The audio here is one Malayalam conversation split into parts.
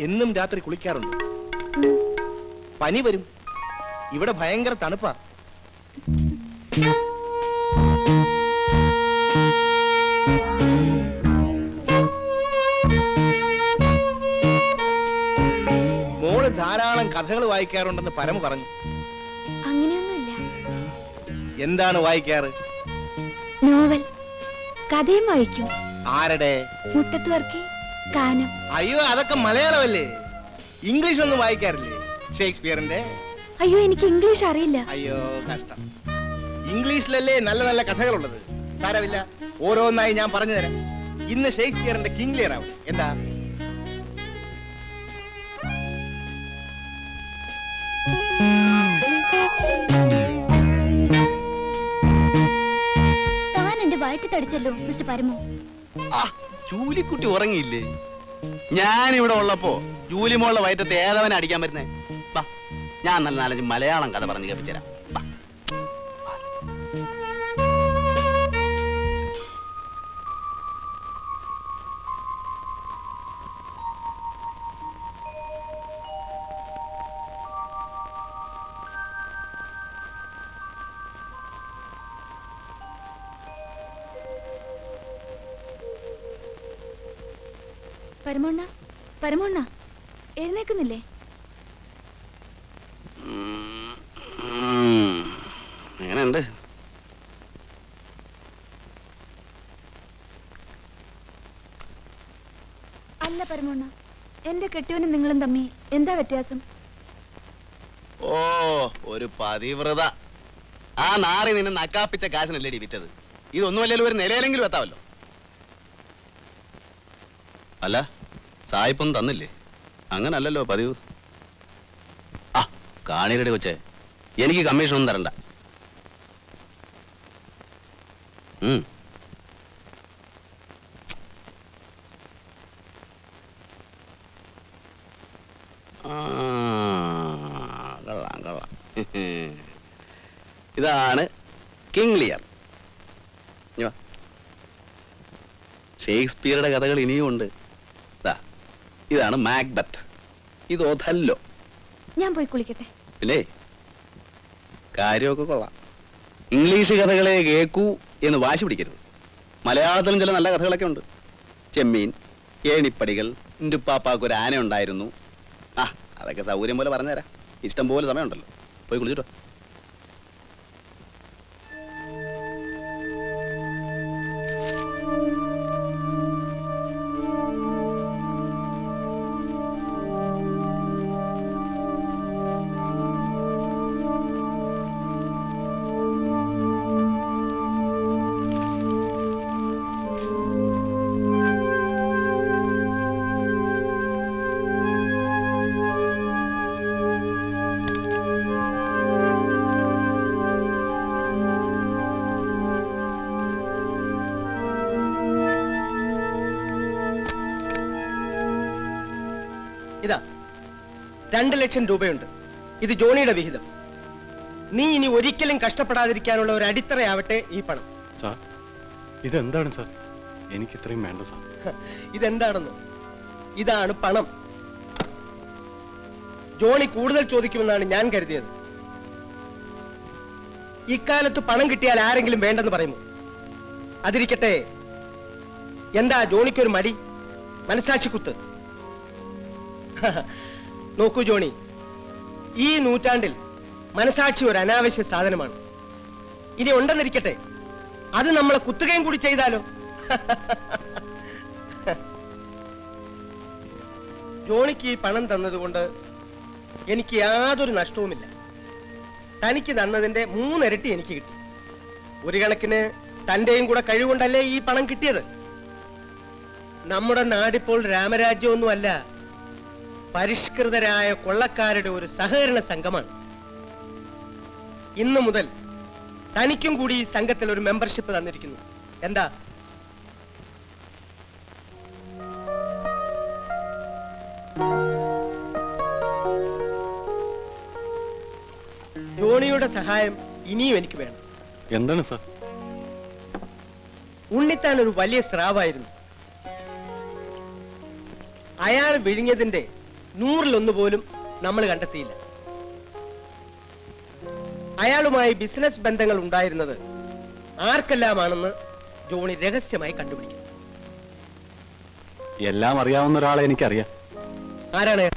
എന്നും രാത്രി കുളിക്കാറുണ്ട്. പനി വരും. ഇവിടെ ഭയങ്കര തണുപ്പാ. മോള് ധാരാളം കഥകൾ വായിക്കാറുണ്ടെന്ന് പരമ പറഞ്ഞു. അങ്ങനെയൊന്നുമില്ല. എന്താണ് വായിക്കാറ്? നോവൽ, കഥയും വായിക്കും. ആരുടെ? മുട്ടത്ത് വർക്കി, കാനം. അയ്യോ, അതൊക്കെ മലയാളമല്ലേ. ഇംഗ്ലീഷ് ഒന്നും വായിക്കാറില്ലേ? ഷേക്സ്പിയറിന്റെ? അയ്യോ, എനിക്ക് ഇംഗ്ലീഷ് അറിയില്ല. അയ്യോ കഷ്ടം. ഇംഗ്ലീഷിലല്ലേ നല്ല നല്ല കഥകളുള്ളത്. സാരമില്ല, ഓരോന്നായി ഞാൻ പറഞ്ഞു തരാം. ഇന്ന് ഷേക്സ്പിയറിന്റെ കിങ് ലിയർ ആവും. എന്താ? താൻ എന്റെ വയറ്റി തടിച്ചല്ലോ മിസ്റ്റർ പരമു. ജൂലിക്കുട്ടി ഉറങ്ങിയില്ലേ? ഞാനിവിടെ ഉള്ളപ്പോ ജൂലി മോളുടെ വയറ്റത്ത് ഏതവനെ അടിക്കാൻ പറ്റുന്നേ? ഞാൻ നല്ല 4-5 മലയാളം കഥ പറഞ്ഞ് കേൾപ്പിച്ചുതരാം. പരമോണ്ണ, പരമോണ്ണ, എഴുന്നേക്കുന്നില്ലേ? എങ്ങനെയുണ്ട്? അല്ല പരമോണ്ണ, എന്റെ കെട്ടിയവനും നിങ്ങളും തമ്മി എന്താ വ്യത്യാസം? ഓ, ഒരു പതിവ്രത. ആ നാറി നിന്നെ നക്കാപ്പിച്ച കാശിനല്ലേ വിറ്റത്. ഇതൊന്നുമല്ലല്ലോ ഒരു നിലയിലെങ്കിലും എത്താവല്ലോ. അല്ല, സായിപ്പൊന്നും തന്നില്ലേ? അങ്ങനല്ലല്ലോ പതിവ്. ആ കാണീരടി കൊച്ചേ, എനിക്ക് കമ്മീഷൻ ഒന്നും തരണ്ട. കൊള്ളാം കൊള്ളാം. ഇതാണ് കിങ് ലിയർ. ഷേക്സ്പിയറുടെ കഥകൾ ഇനിയും ഉണ്ട്. ഇതാണ് മാക്ബത്ത്. ഇത് ഒഥല്ലോ. ഞാൻ പോയി കുളിക്കട്ടെ. ഇല്ലേ, കാര്യമൊക്കെ കൊള്ളാം. ഇംഗ്ലീഷ് കഥകളെ കേൾക്കൂ എന്ന് വാശി പിടിക്കരുത്. മലയാളത്തിലും ചില നല്ല കഥകളൊക്കെ ഉണ്ട്. ചെമ്മീൻ, ഏണിപ്പടികൾ, ഇന്റുപ്പാപ്പാക്കൊരു ആന ഉണ്ടായിരുന്നു. അതൊക്കെ സൗകര്യം പോലെ പറഞ്ഞുതരാം. ഇഷ്ടം പോലെ സമയമുണ്ടല്ലോ. പോയി കുളിച്ചിട്ടോ. ഇതാ 2 ലക്ഷം രൂപയുണ്ട്. ഇത് ജോണിയുടെ വിഹിതം. നീ ഇനി ഒരിക്കലും കഷ്ടപ്പെടാതിരിക്കാനുള്ള ഒരു അടിത്തറയാവട്ടെ ഈ പണം. സാർ, ഇതെന്താണ് സാർ? എനിക്ക് ഇത്രയും വേണ്ട സാർ. ഇതെന്താണെന്നോ? ഇതാണ് പണം. ജോണി കൂടുതൽ ചോദിക്കുമെന്നാണ് ഞാൻ കരുതിയത്. ഇക്കാലത്ത് പണം കിട്ടിയാൽ ആരെങ്കിലും വേണ്ടെന്ന് പറയുമോ? അതിരിക്കട്ടെ, എന്താ ജോണിക്കൊരു മടി? മനസാക്ഷിക്കുത്ത്. നോക്കൂ ജോണി, ഈ നൂറ്റാണ്ടിൽ മനസാക്ഷി ഒരു അനാവശ്യ സാധനമാണ്. ഇനി ഉണ്ടെന്നിരിക്കട്ടെ, അത് നമ്മളെ കുത്തുകയും കൂടി ചെയ്താലോ? ജോണിക്ക് ഈ പണം തന്നതുകൊണ്ട് എനിക്ക് യാതൊരു നഷ്ടവുമില്ല. തനിക്ക് തന്നതിന്റെ 3 ഇരട്ടി എനിക്ക് കിട്ടി. ഒരു കണക്കിന് തന്റെയും കൂടെ കഴിവുകൊണ്ടല്ലേ ഈ പണം കിട്ടിയത്. നമ്മുടെ നാടിപ്പോൾ രാമരാജ്യമൊന്നുമല്ല, പരിഷ്കൃതരായ കൊള്ളക്കാരുടെ ഒരു സഹകരണ സംഘമാണ്. ഇന്നു മുതൽ തനിക്കും കൂടി ഈ സംഘത്തിൽ ഒരു മെമ്പർഷിപ്പ് തന്നിരിക്കുന്നു. എന്താ? ജോണിയുടെ സഹായം ഇനിയും എനിക്ക് വേണം. എന്താണ് സാർ? ഉണ്ണിത്താൻ ഒരു വലിയ സ്രാവായിരുന്നു. അയാൾ വിഴുങ്ങിയതിന്റെ 100-1 പോലും നമ്മൾ കണ്ടെത്തിയില്ല. അയാളുമായി ബിസിനസ് ബന്ധങ്ങൾ ഉണ്ടായിരുന്നത് ആർക്കെല്ലാമാണെന്ന് ജോണി രഹസ്യമായി കണ്ടുപിടിക്കും. എല്ലാം അറിയാവുന്ന ഒരാളെ എനിക്കറിയാം. ആരാണ് അയാൾ?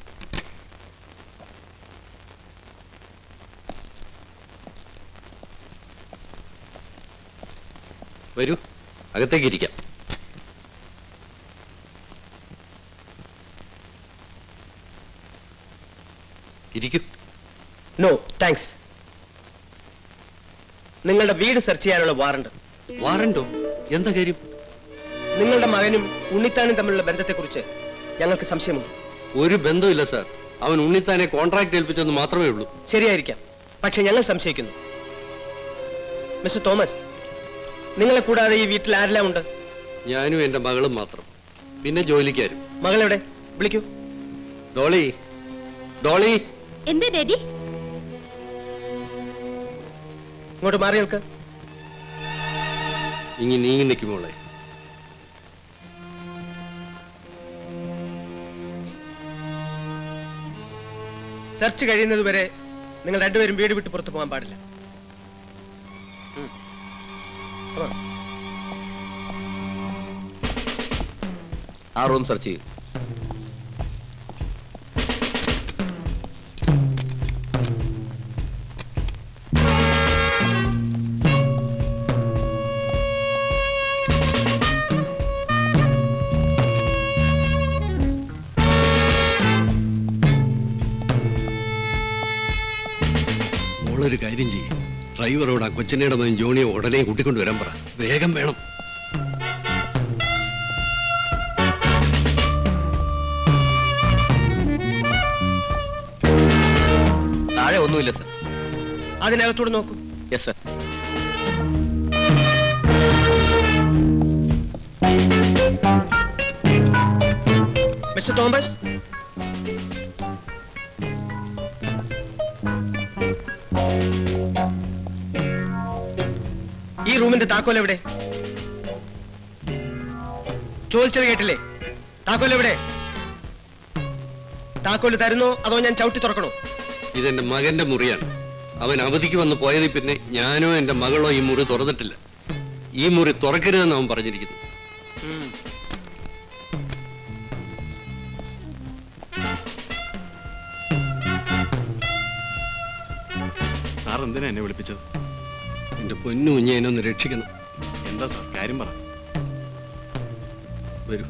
വരൂ, അകത്തേക്ക് ഇരിക്കാം. ഇരിക്കൂ. No thanks. നിങ്ങളുടെ വീട് സെർച്ച് ചെയ്യാനുള്ള വാറണ്ട്. വാറണ്ടോ? എന്താ കാര്യം? നിങ്ങളുടെ മകനും ഉണ്ണിത്താനും തമ്മിലുള്ള ബന്ധത്തെക്കുറിച്ച് ഞങ്ങൾക്ക് സംശയമുണ്ട്. ഒരു ബന്ധമില്ല സാർ. അവൻ ഉണ്ണിത്താനെ കോൺട്രാക്ട് ഏൽപ്പിച്ചെന്ന് മാത്രമേ ഉള്ളൂ. ശരിയായിരിക്കാം, പക്ഷെ ഞങ്ങൾ സംശയിക്കുന്നു. മിസ്റ്റർ തോമസ്, നിങ്ങളെ കൂടാതെ ഈ വീട്ടിൽ ആരെല്ലാം ഉണ്ട്? ഞാനും എന്റെ മകളും മാത്രം, പിന്നെ ജോലിക്കാരും. മകളെവിടെ? വിളിക്കൂ. ഡോളി, ഡോളി. എന്താ ഡാഡി? ഇങ്ങോട്ട് മാറി നിൽക്ക്. ഇനി നീങ്ങി നിൽക്കുമോളെ. സെർച്ച് കഴിയുന്നത് വരെ നിങ്ങൾ രണ്ടുപേരും വീട് വിട്ട് പുറത്തു പോകാൻ പാടില്ല. Come on. ആ റൂം സെർച്ച് ചെയ്യും. മോളൊരു കാര്യം ചെയ്യും. ഡ്രൈവറോട് ആ കൊച്ചിനയുടെ മകൻ ജോണിയെ ഉടനെ കൂട്ടിക്കൊണ്ടുവരാൻ പറ. വേഗം വേണം. താഴെ ഒന്നുമില്ല സർ. അതിനകത്തോട് നോക്കൂ. Yes sir. മിസ്റ്റർ തോമസ്, ഈ റൂമിന്റെ താക്കോൽ എവിടെ? ചോദിച്ചത് കേട്ടില്ലേ? താക്കോൽ എവിടെ? താക്കോല് തരുന്നോ അതോ ഞാൻ ചവിട്ടി തുറക്കണോ? ഇതെന്റെ മകന്റെ മുറിയാണ്. അവൻ അവധിക്ക് വന്ന് പോയതിൽ പിന്നെ ഞാനോ എന്റെ മകളോ ഈ മുറി തുറന്നിട്ടില്ല. ഈ മുറി തുറക്കരുതെന്ന് അവൻ പറഞ്ഞിരിക്കുന്നു. സാർ എന്തിനാ എന്നെ വിളിപ്പിച്ചത്? എന്റെ പൊന്നു കുഞ്ഞെ, എന്നെ ഒന്ന് രക്ഷിക്കണം. എന്താ സാർ കാര്യം പറ. വരൂ.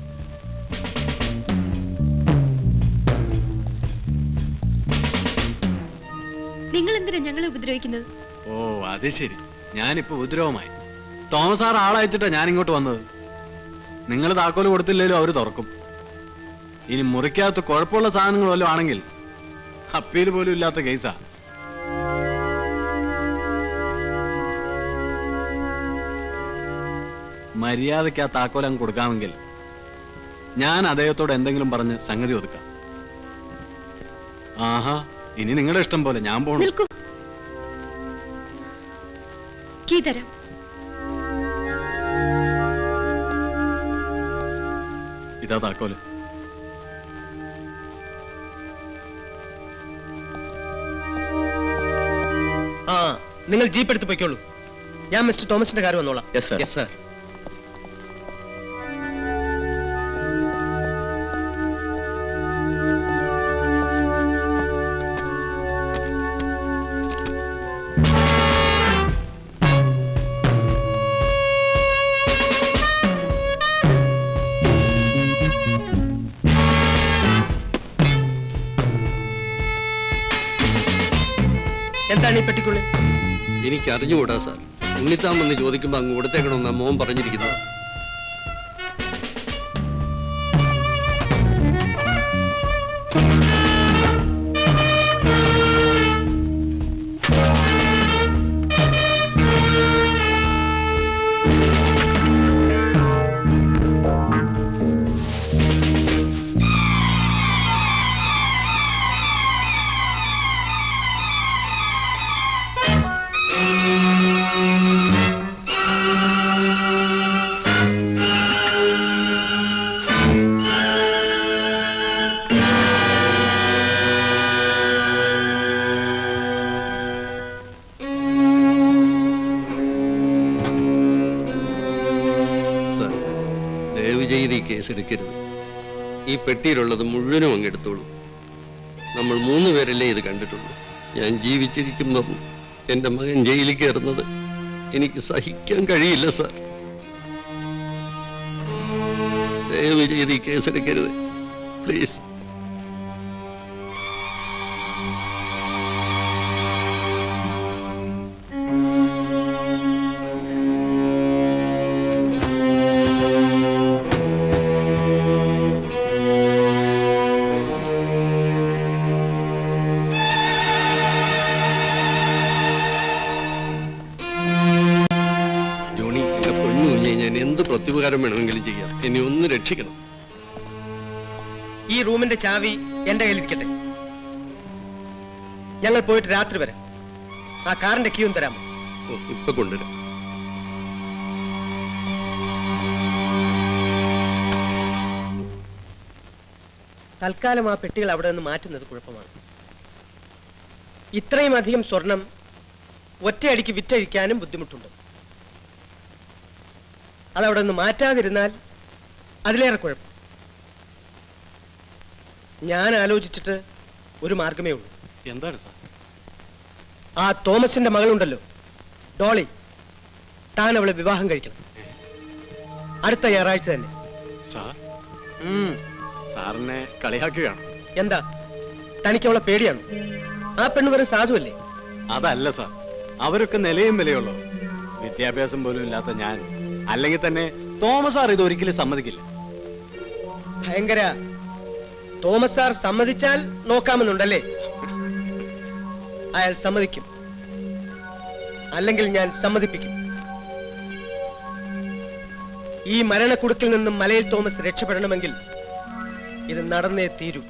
നിങ്ങൾ എന്തിനാ ഞങ്ങളെ ഉപദ്രവിക്കുന്നത്? ഓ അത് ശരി, ഞാനിപ്പോ ഉപദ്രവമായി. തോമസ് സാർ ആളയച്ചിട്ടാ ഞാൻ ഇങ്ങോട്ട് വന്നത്. നിങ്ങൾ താക്കോല് കൊടുത്തില്ലേലും അവര് തുറക്കും. ഇനി മുറിക്കകത്ത് കുഴപ്പമുള്ള സാധനങ്ങൾ വല്ലതും ആണെങ്കിൽ അപ്പീൽ പോലും ഇല്ലാത്ത കേസാ. മര്യാദയ്ക്ക് ആ താക്കോൽ അങ്ങ് കൊടുക്കാമെങ്കിൽ ഞാൻ അദ്ദേഹത്തോട് എന്തെങ്കിലും പറഞ്ഞ് സംഗതി ഒതുക്കാം. ആഹാ, ഇനി നിങ്ങളുടെ ഇഷ്ടം പോലെ, ഞാൻ പോണു. നിൽക്കൂ. കീ തരാം. ഇതാ താക്കോല്. ആ, നിങ്ങൾ ജീപ്പ് എടുത്ത് പൊയ്ക്കോളൂ. ഞാൻ മിസ്റ്റർ തോമസിന്റെ കാര്യം വന്നോളാം. Yes sir. Yes sir. എന്താണ് എന്താണ് ഈ പെട്ടിക്കുള്ളിൽ? എനിക്ക് അറിഞ്ഞുകൂടാ സാർ. ഉണ്ണിത്താൻ വന്ന് ചോദിക്കുമ്പോ അങ്ങ് കൊടുത്തേക്കണമെന്നാ മോൻ പറഞ്ഞിരിക്കുന്നത്. കേസെടുക്കരുത്. ഈ പെട്ടിയിലുള്ളത് മുഴുവനും അങ്ങ് എടുത്തോളൂ. നമ്മൾ 3 പേരല്ലേ ഇത് കണ്ടിട്ടുള്ളൂ. ഞാൻ ജീവിച്ചിരിക്കുമ്പം എൻ്റെ മകൻ ജയിലിൽ കയറുന്നത് എനിക്ക് സഹിക്കാൻ കഴിയില്ല സാർ. ദയവ് ചെയ്ത് ഈ കേസെടുക്കരുത് പ്ലീസ്. പ്രതിപകാരം വേണമെങ്കിലും ചെയ്യാം. എന്നെ ഒന്ന് രക്ഷിക്കണം. ഈ റൂമിന്റെ ചാവി എന്റെ കയ്യിലിരിക്കട്ടെ. ഞങ്ങൾ പോയിട്ട് രാത്രി വരെ. ആ കാറിന്റെ കീയും തരാമോ? ഇപ്പൊ കൊണ്ടുവരാം. തൽക്കാലം ആ പെട്ടികൾ അവിടെ നിന്ന് മാറ്റുന്നത് കുഴപ്പമാണ്. ഇത്രയും അധികം സ്വർണം ഒറ്റയടിക്ക് വിറ്റഴിക്കാനും ബുദ്ധിമുട്ടുണ്ട്. അതവിടെ നിന്ന് മാറ്റാതിരുന്നാൽ അതിലേറെ കുഴപ്പം. ഞാൻ ആലോചിച്ചിട്ട് ഒരു മാർഗമേ ഉള്ളൂ. എന്താണ് സാർ? ആ തോമസിന്റെ മകളുണ്ടല്ലോ, ഡോളി, താൻ അവളെ വിവാഹം കഴിക്കണം. അടുത്ത ഞായറാഴ്ച തന്നെ. സാർ സാറിനെ കളിയാക്കുകയാണ്. എന്താ, തനിക്ക് അവളെ പേടിയാണ്? ആ പെണ്ണ് വെറും സാധുവല്ലേ? അതല്ല സാർ, അവരൊക്കെ നിലയും വിലയുള്ളൂ. വിദ്യാഭ്യാസം പോലും ഇല്ലാത്ത ഞാൻ, അല്ലെങ്കിൽ തന്നെ തോമസ് സാർ ഇത് ഒരിക്കലും സമ്മതിക്കില്ല. ഭയങ്കര. തോമസ് സാർ സമ്മതിച്ചാൽ നോക്കാമെന്നുണ്ടല്ലേ? അയാൾ സമ്മതിക്കും, അല്ലെങ്കിൽ ഞാൻ സമ്മതിപ്പിക്കും. ഈ മരണക്കുടുക്കിൽ നിന്നും മലയിൽ തോമസ് രക്ഷപ്പെടണമെങ്കിൽ ഇത് നടന്നേ തീരൂ.